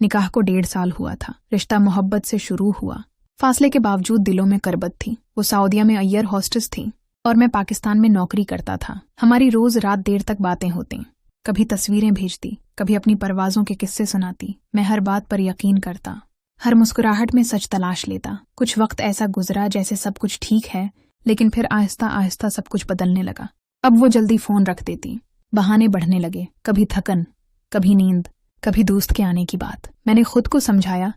निकाह को 1.5 साल हुआ था। रिश्ता मोहब्बत से शुरू हुआ। फासले के बावजूद दिलों में करबत थी। वो सऊदीया में अय्यर हॉस्टेस थी और मैं पाकिस्तान में नौकरी करता था। हमारी रोज रात देर तक बातें होती। कभी तस्वीरें भेजती, कभी अपनी परवाजों के किस्से सुनाती। मैं हर बात पर यकीन करता, हर मुस्कुराहट में सच तलाश लेता। कुछ वक्त ऐसा गुजरा जैसे सब कुछ ठीक है, लेकिन फिर आहिस्ता आहिस्ता सब कुछ बदलने लगा। अब वो जल्दी फोन रख देती, बहाने बढ़ने लगे, कभी थकन, कभी नींद, कभी दोस्त के आने की बात। मैंने खुद को समझाया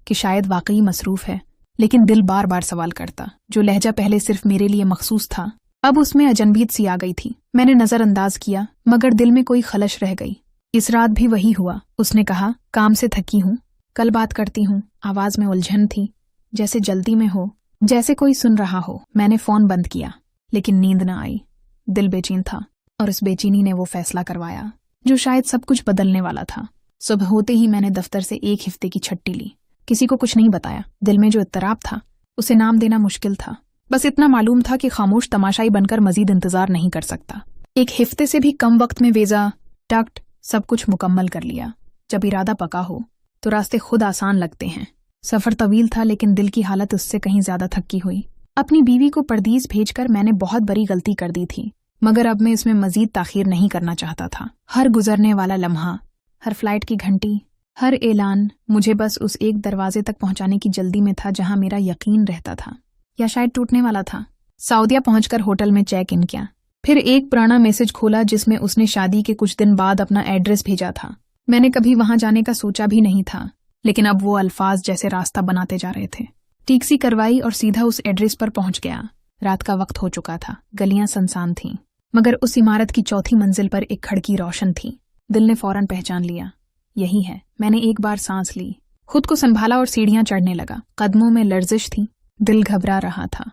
कि शायद वाकई मसरूफ है, लेकिन दिल बार बार सवाल करता। जो लहजा पहले सिर्फ मेरे लिए मखसूस था, अब उसमें अजनबीत सी आ गई थी। मैंने नजरअंदाज किया, मगर दिल में कोई खलश रह गई। इस रात भी वही हुआ। उसने कहा, काम से थकी हूँ, कल बात करती हूँ। आवाज में उलझन थी, जैसे जल्दी में हो, जैसे कोई सुन रहा हो। मैंने फोन बंद किया, लेकिन नींद न आई। दिल बेचैन था और इस बेचैनी ने वो फैसला करवाया जो शायद सब कुछ बदलने वाला था। सुबह होते ही मैंने दफ्तर से 1 हफ्ते की छुट्टी ली। किसी को कुछ नहीं बताया। दिल में जो इत्तराब था उसे नाम देना मुश्किल था। बस इतना मालूम था कि खामोश तमाशाई बनकर मजीद इंतजार नहीं कर सकता। 1 हफ्ते से भी कम वक्त में वीजा, टक्ट, सब कुछ मुकम्मल कर लिया। जब इरादा पका हो तो रास्ते खुद आसान लगते हैं। सफर तवील था, लेकिन दिल की हालत उससे कहीं ज्यादा थकी हुई। अपनी बीवी को परदीस भेजकर मैंने बहुत बड़ी गलती कर दी थी, मगर अब मैं इसमें मजीद ताखीर नहीं करना चाहता था। हर गुजरने वाला लम्हा, हर फ्लाइट की घंटी, हर ऐलान मुझे बस उस एक दरवाजे तक पहुंचाने की जल्दी में था जहां मेरा यकीन रहता था, या शायद टूटने वाला था। सऊदीया पहुंचकर होटल में चेक इन किया, फिर एक पुराना मैसेज खोला जिसमें उसने शादी के कुछ दिन बाद अपना एड्रेस भेजा था। मैंने कभी वहां जाने का सोचा भी नहीं था, लेकिन अब वो अल्फाज जैसे रास्ता बनाते जा रहे थे। टैक्सी करवाई और सीधा उस एड्रेस पर पहुंच गया। रात का वक्त हो चुका था, गलियां सुनसान थीं, मगर उस इमारत की 4थी मंजिल पर एक खिड़की रोशन थी। दिल ने फौरन पहचान लिया, यही है। मैंने एक बार सांस ली, खुद को संभाला और सीढ़ियां चढ़ने लगा। कदमों में लर्जिश थी, दिल घबरा रहा था।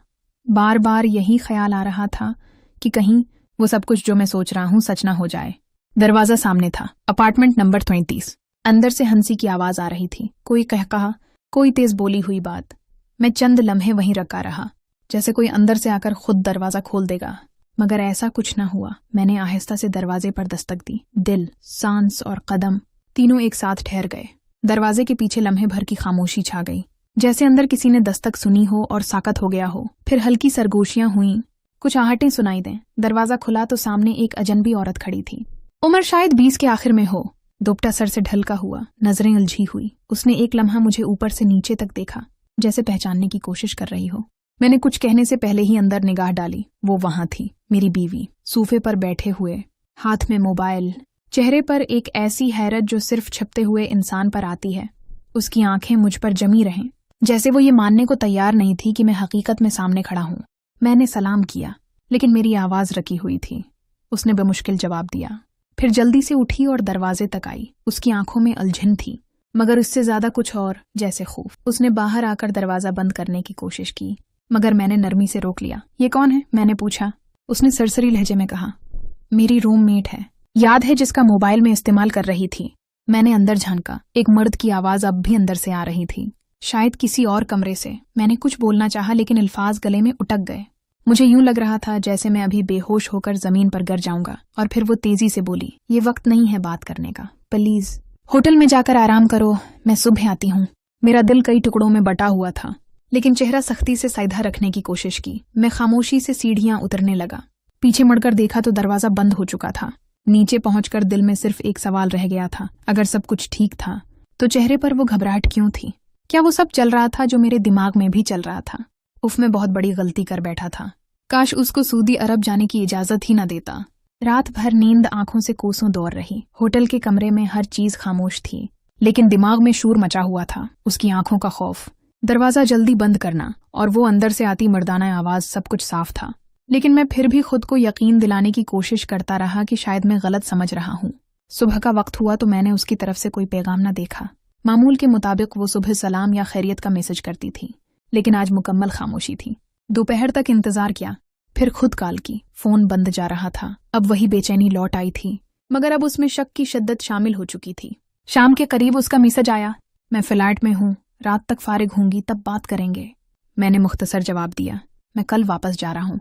बार बार यही ख्याल आ रहा था कि कहीं वो सब कुछ जो मैं सोच रहा हूं सच ना हो जाए। दरवाजा सामने था, अपार्टमेंट नंबर 33। अंदर से हंसी की आवाज आ रही थी, कोई कहकहा, कोई तेज बोली हुई बात। मैं चंद लम्हे वहीं रखा रहा, जैसे कोई अंदर से आकर खुद दरवाजा खोल देगा, मगर ऐसा कुछ न हुआ। मैंने आहिस्ता से दरवाजे पर दस्तक दी। दिल, सांस और कदम तीनों एक साथ ठहर गए। दरवाजे के पीछे लम्हे भर की खामोशी छा गई, जैसे अंदर किसी ने दस्तक सुनी हो और साकत हो गया हो। फिर हल्की सरगोशियां हुईं, कुछ आहटें सुनाई दें। दरवाजा खुला तो सामने एक अजनबी औरत खड़ी थी। उम्र शायद 20 के आखिर में हो, दुपट्टा सर से ढलका हुआ, नजरें उलझी हुई। उसने एक लम्हा मुझे ऊपर से नीचे तक देखा, जैसे पहचानने की कोशिश कर रही हो। मैंने कुछ कहने से पहले ही अंदर निगाह डाली। वो वहां थी, मेरी बीवी, सोफे पर बैठे हुए, हाथ में मोबाइल, चेहरे पर एक ऐसी हैरत जो सिर्फ छिपते हुए इंसान पर आती है। उसकी आंखें मुझ पर जमी रहें, जैसे वो ये मानने को तैयार नहीं थी कि मैं हकीकत में सामने खड़ा हूं। मैंने सलाम किया, लेकिन मेरी आवाज रखी हुई थी। उसने बेमुश्किल जवाब दिया, फिर जल्दी से उठी और दरवाजे तक आई। उसकी आंखों में उलझन थी, मगर उससे ज्यादा कुछ और, जैसे खौफ। उसने बाहर आकर दरवाजा बंद करने की कोशिश की, मगर मैंने नरमी से रोक लिया। ये कौन है? मैंने पूछा। उसने सरसरी लहजे में कहा, मेरी रूममेट है, याद है जिसका मोबाइल में इस्तेमाल कर रही थी। मैंने अंदर झांका, एक मर्द की आवाज अब भी अंदर से आ रही थी, शायद किसी और कमरे से। मैंने कुछ बोलना चाहा, लेकिन अल्फाज गले में उटक गए। मुझे यूं लग रहा था जैसे मैं अभी बेहोश होकर जमीन पर गिर जाऊंगा। और फिर वो तेजी से बोली, ये वक्त नहीं है बात करने का, प्लीज होटल में जाकर आराम करो, मैं सुबह आती हूँ। मेरा दिल कई टुकड़ों में बटा हुआ था, लेकिन चेहरा सख्ती से सीधा रखने की कोशिश की। मैं खामोशी से सीढ़ियां उतरने लगा। पीछे मुड़कर देखा तो दरवाजा बंद हो चुका था। नीचे पहुंचकर दिल में सिर्फ एक सवाल रह गया था, अगर सब कुछ ठीक था तो चेहरे पर वो घबराहट क्यों थी? क्या वो सब चल रहा था जो मेरे दिमाग में भी चल रहा था? उफ, मैं बहुत बड़ी गलती कर बैठा था। काश उसको सऊदी अरब जाने की इजाजत ही न देता। रात भर नींद आंखों से कोसों दौड़ रही। होटल के कमरे में हर चीज खामोश थी, लेकिन दिमाग में शोर मचा हुआ था, उसकी आंखों का खौफ। दरवाजा जल्दी बंद करना और वो अंदर से आती मर्दाना आवाज, सब कुछ साफ था। लेकिन मैं फिर भी खुद को यकीन दिलाने की कोशिश करता रहा कि शायद मैं गलत समझ रहा हूँ। सुबह का वक्त हुआ तो मैंने उसकी तरफ से कोई पैगाम न देखा। मामूल के मुताबिक वो सुबह सलाम या खैरियत का मैसेज करती थी, लेकिन आज मुकम्मल खामोशी थी। दोपहर तक इंतजार किया, फिर खुद कॉल की, फोन बंद जा रहा था। अब वही बेचैनी लौट आई थी, मगर अब उसमें शक की शिद्दत शामिल हो चुकी थी। शाम के करीब उसका मैसेज आया, मैं फ्लैट में हूँ, रात तक फारिग होंगी तब बात करेंगे। मैंने मुख्तसर जवाब दिया, मैं कल वापस जा रहा हूँ,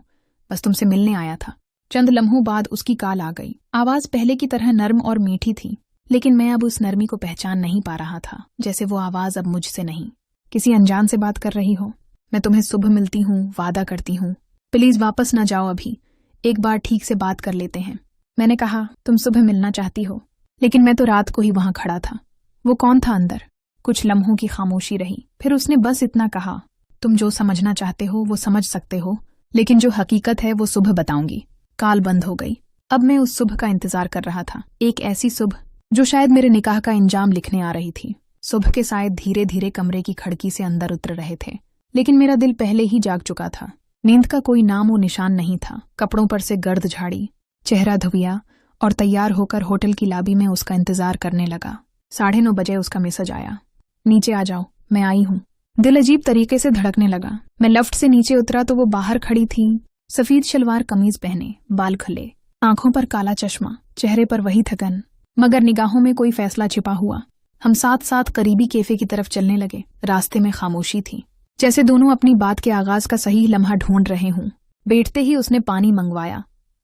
बस तुमसे मिलने आया था। चंद लम्हों बाद उसकी कॉल आ गई। आवाज पहले की तरह नर्म और मीठी थी, लेकिन मैं अब उस नरमी को पहचान नहीं पा रहा था, जैसे वो आवाज अब मुझसे नहीं, किसी अनजान से बात कर रही हो। मैं तुम्हें सुबह मिलती हूँ, वादा करती हूँ, प्लीज वापस ना जाओ, अभी एक बार ठीक से बात कर लेते हैं। मैंने कहा, तुम सुबह मिलना चाहती हो, लेकिन मैं तो रात को ही वहां खड़ा था। वो कौन था अंदर? कुछ लम्हों की खामोशी रही, फिर उसने बस इतना कहा, तुम जो समझना चाहते हो वो समझ सकते हो, लेकिन जो हकीकत है वो सुबह बताऊंगी। काल बंद हो गई। अब मैं उस सुबह का इंतजार कर रहा था, एक ऐसी सुबह जो शायद मेरे निकाह का इंजाम लिखने आ रही थी। सुबह के साए धीरे धीरे कमरे की खिड़की से अंदर उतर रहे थे, लेकिन मेरा दिल पहले ही जाग चुका था। नींद का कोई नाम और निशान नहीं था। कपड़ों पर से गर्द झाड़ी, चेहरा धुविया और तैयार होकर होटल की लॉबी में उसका इंतजार करने लगा। 9:30 बजे उसका मैसेज आया, नीचे आ जाओ, मैं आई हूँ। दिल अजीब तरीके से धड़कने लगा। मैं लिफ्ट से नीचे उतरा तो वो बाहर खड़ी थी, सफेद शलवार कमीज पहने, बाल खुले, आंखों पर काला चश्मा, चेहरे पर वही थकन, मगर निगाहों में कोई फैसला छिपा हुआ। हम साथ साथ करीबी कैफे की तरफ चलने लगे। रास्ते में खामोशी थी, जैसे दोनों अपनी बात के आगाज का सही लम्हा ढूंढ रहे हों। बैठते ही उसने पानी मंगवाया,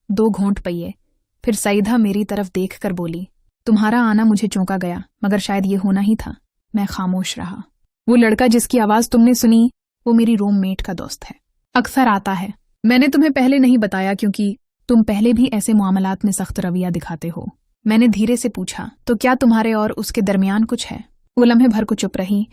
2 घूंट पिए, फिर सईदा मेरी तरफ देखकर बोली, तुम्हारा आना मुझे चौंका गया, मगर शायद ये होना ही था। मैं खामोश रहा। वो लड़का जिसकी आवाज तुमने सुनी, वो मेरी रूममेट का दोस्त है, अक्सर आता है। मैंने तुम्हें पहले नहीं बताया क्योंकि तुम पहले भी ऐसे मामलात में सख्त रवैया दिखाते हो। मैंने धीरे से पूछा, तो क्या तुम्हारे और उसके दरमियान कुछ है? वो लम्हे भर को चुप रही,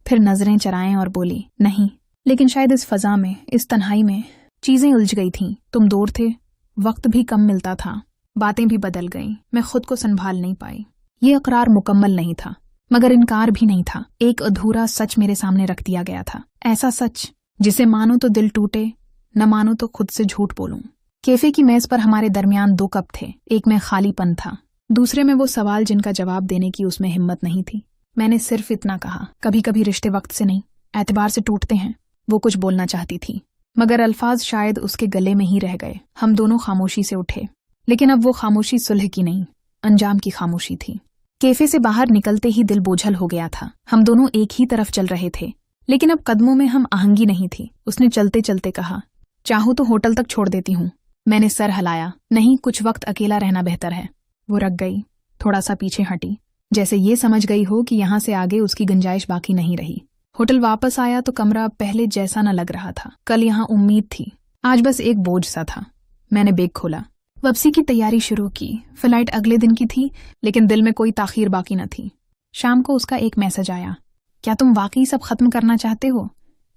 फिर नजरें चराएं और बोली, नहीं, लेकिन शायद इस फजा में, इस तन्हाई में चीजें उलझ गई थीं। तुम दूर थे, वक्त भी कम मिलता था, बातें भी बदल गईं। मैं खुद को संभाल नहीं पाई। ये इकरार मुकम्मल नहीं था, मगर इनकार भी नहीं था। एक अधूरा सच मेरे सामने रख दिया गया था, ऐसा सच जिसे मानो तो दिल टूटे, न मानो तो खुद से झूठ बोलूं। कैफे की मेज पर हमारे दरमियान 2 कप थे, एक में खालीपन था, दूसरे में वो सवाल जिनका जवाब देने की उसमें हिम्मत नहीं थी। मैंने सिर्फ इतना कहा, कभी कभी रिश्ते वक्त से नहीं, एतबार से टूटते हैं। वो कुछ बोलना चाहती थी, मगर अल्फाज शायद उसके गले में ही रह गए। हम दोनों खामोशी से उठे, लेकिन अब वो खामोशी सुलह की नहीं, अंजाम की खामोशी थी। कैफे से बाहर निकलते ही दिल बोझल हो गया था। हम दोनों एक ही तरफ चल रहे थे, लेकिन अब कदमों में हम आहंगी नहीं थी। उसने चलते चलते कहा, चाहूं तो होटल तक छोड़ देती हूँ। मैंने सर हिलाया, नहीं, कुछ वक्त अकेला रहना बेहतर है। वो रख गई, थोड़ा सा पीछे हटी, जैसे ये समझ गई हो कि यहाँ से आगे उसकी गुंजाइश बाकी नहीं रही। होटल वापस आया तो कमरा पहले जैसा न लग रहा था। कल यहाँ उम्मीद थी, आज बस एक बोझ सा था। मैंने बैग खोला, वापसी की तैयारी शुरू की। फ्लाइट अगले दिन की थी, लेकिन दिल में कोई ताखीर बाकी न थी। शाम को उसका एक मैसेज आया, क्या तुम वाकई सब खत्म करना चाहते हो?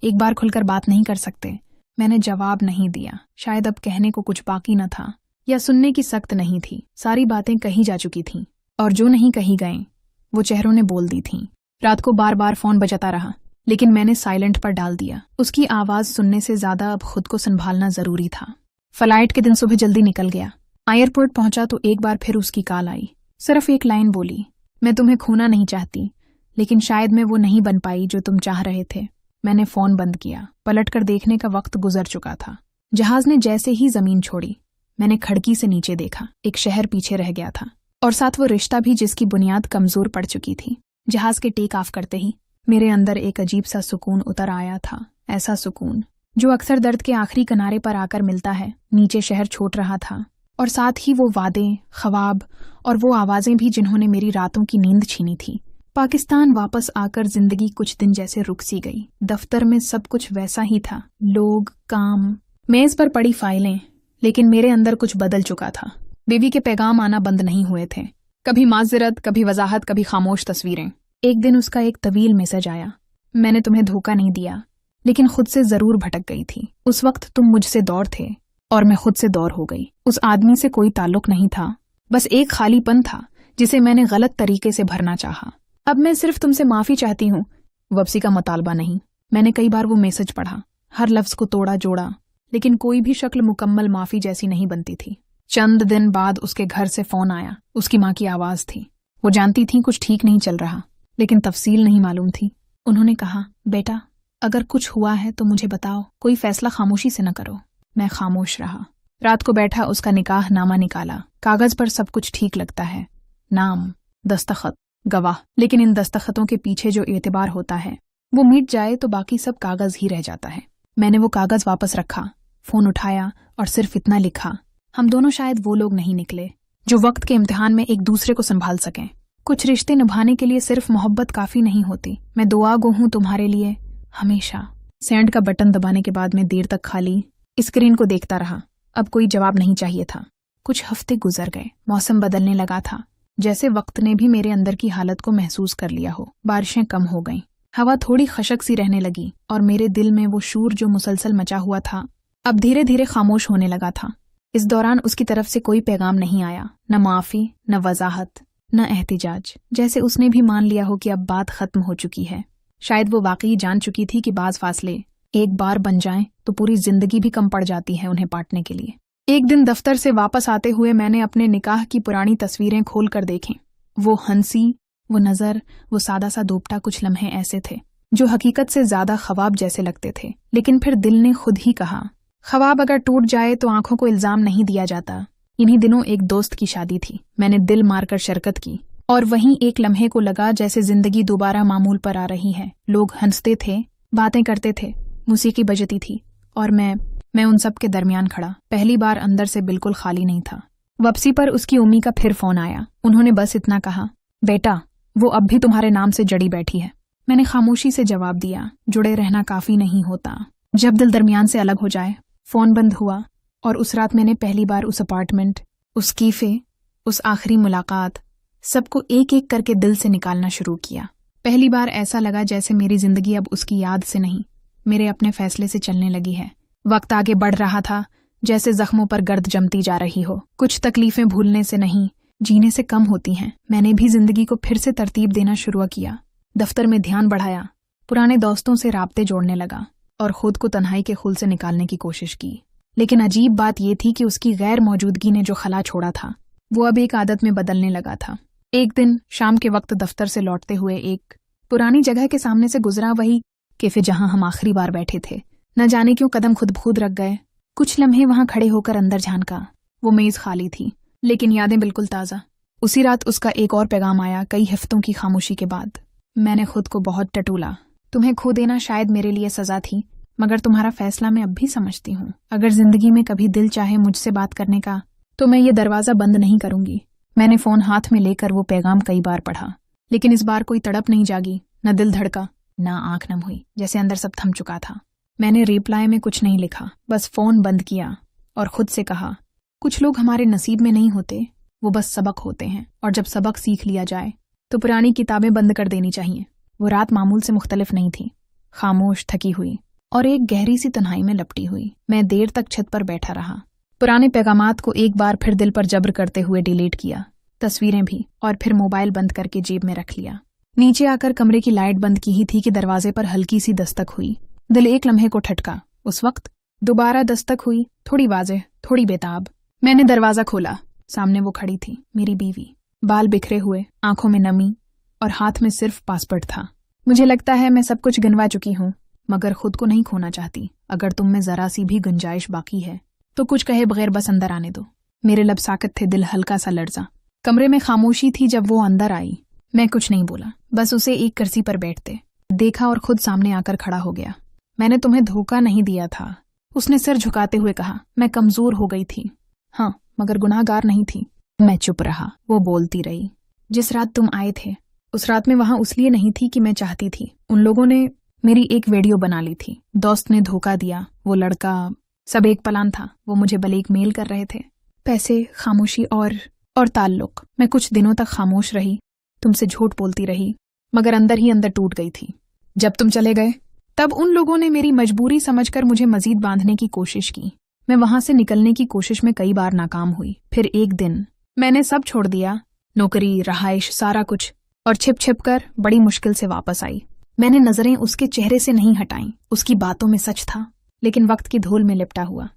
एक बार खुलकर बात नहीं कर सकते? मैंने जवाब नहीं दिया। शायद अब कहने को कुछ बाकी न था, या सुनने की सख्त नहीं थी। सारी बातें कही जा चुकी थीं, और जो नहीं कही गईं वो चेहरों ने बोल दी थीं। रात को बार बार फोन बजाता रहा, लेकिन मैंने साइलेंट पर डाल दिया। उसकी आवाज सुनने से ज्यादा अब खुद को संभालना जरूरी था। फ्लाइट के दिन सुबह जल्दी निकल गया। एयरपोर्ट पहुंचा तो एक बार फिर उसकी कॉल आई। सिर्फ एक लाइन बोली, मैं तुम्हें खोना नहीं चाहती, लेकिन शायद मैं वो नहीं बन पाई जो तुम चाह रहे थे। मैंने फोन बंद किया। पलटकर देखने का वक्त गुजर चुका था। जहाज ने जैसे ही जमीन छोड़ी, मैंने खिड़की से नीचे देखा। एक शहर पीछे रह गया था, और साथ वो रिश्ता भी जिसकी बुनियाद कमजोर पड़ चुकी थी। जहाज के टेक ऑफ करते ही मेरे अंदर एक अजीब सा सुकून उतर आया था। ऐसा सुकून जो अक्सर दर्द के आखिरी किनारे पर आकर मिलता है। नीचे शहर छोड़ रहा था, और साथ ही वो वादे, ख्वाब और वो आवाजें भी जिन्होंने मेरी रातों की नींद छीनी थी। पाकिस्तान वापस आकर जिंदगी कुछ दिन जैसे रुक सी गई। दफ्तर में सब कुछ वैसा ही था, लोग, काम, मेज पर पड़ी फाइलें, लेकिन मेरे अंदर कुछ बदल चुका था। बीवी के पैगाम आना बंद नहीं हुए थे। कभी माजरत, कभी वजाहत, कभी खामोश तस्वीरें। एक दिन उसका एक तवील मैसेज आया, मैंने तुम्हें धोखा नहीं दिया, लेकिन खुद से जरूर भटक गई थी। उस वक्त तुम मुझसे दौर थे और मैं खुद से दौर हो गई। उस आदमी से कोई ताल्लुक नहीं था, बस एक खालीपन था जिसे मैंने गलत तरीके से भरना चाहा। अब मैं सिर्फ तुमसे माफी चाहती हूँ, वापसी का मुतालबा नहीं। मैंने कई बार वो मैसेज पढ़ा, हर लफ्ज को तोड़ा जोड़ा, लेकिन कोई भी शक्ल मुकम्मल माफी जैसी नहीं बनती थी। चंद दिन बाद उसके घर से फोन आया। उसकी माँ की आवाज थी। वो जानती थी कुछ ठीक नहीं चल रहा, लेकिन तफसील नहीं मालूम थी। उन्होंने कहा, बेटा अगर कुछ हुआ है तो मुझे बताओ, कोई फैसला खामोशी से न करो। मैं खामोश रहा। रात को बैठा उसका निकाह नामा निकाला। कागज पर सब कुछ ठीक लगता है, नाम, दस्तखत, गवाह, लेकिन इन दस्तखतों के पीछे जो एतबार होता है वो मिट जाए तो बाकी सब कागज ही रह जाता है। मैंने वो कागज वापस रखा, फोन उठाया और सिर्फ इतना लिखा, हम दोनों शायद वो लोग नहीं निकले जो वक्त के इम्तिहान में एक दूसरे को संभाल सकें। कुछ रिश्ते निभाने के लिए सिर्फ मोहब्बत काफी नहीं होती। मैं दुआ गो हूँ तुम्हारे लिए हमेशा। सेंड का बटन दबाने के बाद मैं देर तक खाली स्क्रीन को देखता रहा। अब कोई जवाब नहीं चाहिए था। कुछ हफ्ते गुजर गए। मौसम बदलने लगा था, जैसे वक्त ने भी मेरे अंदर की हालत को महसूस कर लिया हो। बारिशें कम हो गईं, हवा थोड़ी खशक सी रहने लगी और मेरे दिल में वो शूर जो मुसलसल मचा हुआ था अब धीरे धीरे खामोश होने लगा था। इस दौरान उसकी तरफ से कोई पैगाम नहीं आया, न माफी, न वजाहत, न एहतिजाज। जैसे उसने भी मान लिया हो कि अब बात खत्म हो चुकी है। शायद वो वाकई जान चुकी थी कि बाज फासले एक बार बन जाएं तो पूरी जिंदगी भी कम पड़ जाती है उन्हें पाटने के लिए। एक दिन दफ्तर से वापस आते हुए मैंने अपने निकाह की पुरानी तस्वीरें खोल कर देखें। वो हंसी, वो नजर, वो सादा सा दोपटा, कुछ लम्हे ऐसे थे जो हकीकत से ज्यादा ख्वाब जैसे लगते थे। लेकिन फिर दिल ने खुद ही कहा, ख्वाब अगर टूट जाए तो आंखों को इल्जाम नहीं दिया जाता। इन्हीं दिनों एक दोस्त की शादी थी। मैंने दिल मारकर शिरकत की और वहीं एक लम्हे को लगा जैसे जिंदगी दोबारा मामूल पर आ रही है। लोग हंसते थे, बातें करते थे, मौसीकी बजती थी और मैं उन सब के दरमियान खड़ा। पहली बार अंदर से बिल्कुल खाली नहीं था। वापसी पर उसकी उम्मी का फिर फोन आया। उन्होंने बस इतना कहा, बेटा वो अब भी तुम्हारे नाम से जड़ी बैठी है। मैंने खामोशी से जवाब दिया, जुड़े रहना काफी नहीं होता, जब दिल दरमियान से अलग हो जाए। फोन बंद हुआ और उस रात मैंने पहली बार उस अपार्टमेंट, उस कैफे, उस आखिरी मुलाकात, सबको एक एक करके दिल से निकालना शुरू किया। पहली बार ऐसा लगा जैसे मेरी जिंदगी अब उसकी याद से नहीं, मेरे अपने फैसले से चलने लगी है। वक्त आगे बढ़ रहा था, जैसे जख्मों पर गर्द जमती जा रही हो। कुछ तकलीफें भूलने से नहीं, जीने से कम होती हैं। मैंने भी जिंदगी को फिर से तरतीब देना शुरू किया। दफ्तर में ध्यान बढ़ाया, पुराने दोस्तों से राब्ते जोड़ने लगा और खुद को तन्हाई के खुल से निकालने की कोशिश की। लेकिन अजीब बात यह थी कि उसकी गैर मौजूदगी ने जो खला छोड़ा था वो अब एक आदत में बदलने लगा था। एक दिन शाम के वक्त दफ्तर से लौटते हुए एक पुरानी जगह के सामने से गुजरा, वही कैफे जहां हम आखिरी बार बैठे थे। न जाने क्यों कदम खुद ब खुद रख गए। कुछ लम्हे वहां खड़े होकर अंदर झांका। वो मेज खाली थी लेकिन यादें बिल्कुल ताज़ा। उसी रात उसका एक और पैगाम आया, कई हफ्तों की खामोशी के बाद। मैंने खुद को बहुत टटोला। तुम्हें खो देना शायद मेरे लिए सजा थी, मगर तुम्हारा फैसला मैं अब भी समझती हूँ। अगर जिंदगी में कभी दिल चाहे मुझसे बात करने का तो मैं ये दरवाजा बंद नहीं करूंगी। मैंने फोन हाथ में लेकर वो पैगाम कई बार पढ़ा, लेकिन इस बार कोई तड़प नहीं जागी, न दिल धड़का, न आंख नम हुई, जैसे अंदर सब थम चुका था। मैंने रिप्लाई में कुछ नहीं लिखा, बस फोन बंद किया और खुद से कहा, कुछ लोग हमारे नसीब में नहीं होते, वो बस सबक होते हैं, और जब सबक सीख लिया जाए तो पुरानी किताबें बंद कर देनी चाहिए। वो रात मामूल से मुख्तलिफ नहीं थी, खामोश, थकी हुई और एक गहरी सी तन्हाई में लपटी हुई। मैं देर तक छत पर बैठा रहा, पुराने पैगामात को एक बार फिर दिल पर जब्र करते हुए डिलीट किया, तस्वीरें भी, और फिर मोबाइल बंद करके जेब में रख लिया। नीचे आकर कमरे की लाइट बंद की ही थी कि दरवाजे पर हल्की सी दस्तक हुई। दिल एक लम्हे को ठटका। उस वक्त दोबारा दस्तक हुई, थोड़ी वाज़ेह, थोड़ी बेताब। मैंने दरवाजा खोला। सामने वो खड़ी थी, मेरी बीवी, बाल बिखरे हुए, आंखों में नमी और हाथ में सिर्फ पासपोर्ट था। मुझे लगता है मैं सब कुछ गिनवा चुकी हूँ, मगर खुद को नहीं खोना चाहती। अगर तुम में जरा सी भी गुंजाइश बाकी है तो कुछ कहे बगैर बस अंदर आने दो। मेरे लब साकत थे, दिल हल्का सा लर्जा। कमरे में खामोशी थी जब वो अंदर आई। मैं कुछ नहीं बोला, बस उसे एक कुर्सी पर बैठते देखा और खुद सामने आकर खड़ा हो गया। मैंने तुम्हें धोखा नहीं दिया था, उसने सिर झुकाते हुए कहा। मैं कमजोर हो गई थी, हाँ, मगर गुनाहगार नहीं थी। मैं चुप रहा। वो बोलती रही। जिस रात तुम आए थे उस रात में वहां इसलिए नहीं थी कि मैं चाहती थी। उन लोगों ने मेरी एक वीडियो बना ली थी। दोस्त ने धोखा दिया, वो लड़का, सब एक प्लान था। वो मुझे ब्लैकमेल कर रहे थे। पैसे, खामोशी और ताल्लुक। मैं कुछ दिनों तक खामोश रही, तुमसे झूठ बोलती रही, मगर अंदर ही अंदर टूट गई थी। जब तुम चले गए तब उन लोगों ने मेरी मजबूरी समझकर मुझे मजीद बांधने की कोशिश की। मैं वहां से निकलने की कोशिश में कई बार नाकाम हुई। फिर एक दिन मैंने सब छोड़ दिया, नौकरी, रहाइश, सारा कुछ, और छिप छिप कर बड़ी मुश्किल से वापस आई। मैंने नजरें उसके चेहरे से नहीं हटाई। उसकी बातों में सच था, लेकिन वक्त की धूल में लिपटा हुआ।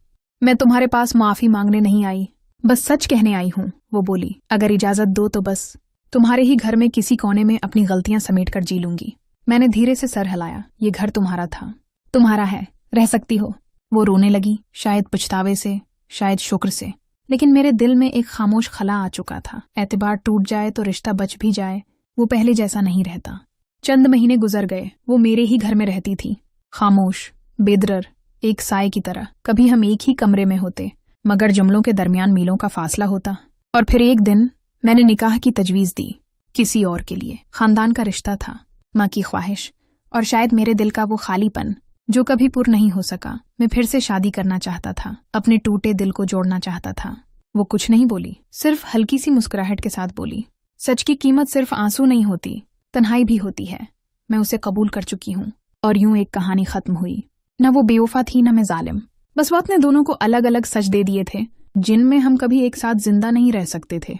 मैं तुम्हारे पास माफी मांगने नहीं आई, बस सच कहने आई हूँ, वो बोली। अगर इजाजत दो तो बस तुम्हारे ही घर में किसी कोने में अपनी गलतियां समेट कर जी लूंगी। मैंने धीरे से सर हिलाया। ये घर तुम्हारा था, तुम्हारा है, रह सकती हो। वो रोने लगी, शायद पछतावे से, शायद शुक्र से। लेकिन मेरे दिल में एक खामोश खला आ चुका था। एतबार टूट जाए तो रिश्ता बच भी जाए, वो पहले जैसा नहीं रहता। चंद महीने गुजर गए। वो मेरे ही घर में रहती थी, खामोश, बेदरर, एक साए की तरह। कभी हम एक ही कमरे में होते, मगर जुमलों के दरमियान मीलों का फासला होता। और फिर एक दिन मैंने निकाह की तजवीज दी। किसी और के लिए। खानदान का रिश्ता था, माँ की ख्वाहिश, और शायद मेरे दिल का वो खालीपन जो कभी पूर्ण नहीं हो सका। मैं फिर से शादी करना चाहता था, अपने टूटे दिल को जोड़ना चाहता था। वो कुछ नहीं बोली, सिर्फ हल्की सी मुस्कुराहट के साथ बोली, सच की कीमत सिर्फ आंसू नहीं होती, तन्हाई भी होती है। मैं उसे कबूल कर चुकी हूँ। और यूं एक कहानी खत्म हुई। न वो बेवफा थी, न मैं जालिम। बस वक्त ने दोनों को अलग अलग सच दे दिए थे, जिनमें हम कभी एक साथ जिंदा नहीं रह सकते थे।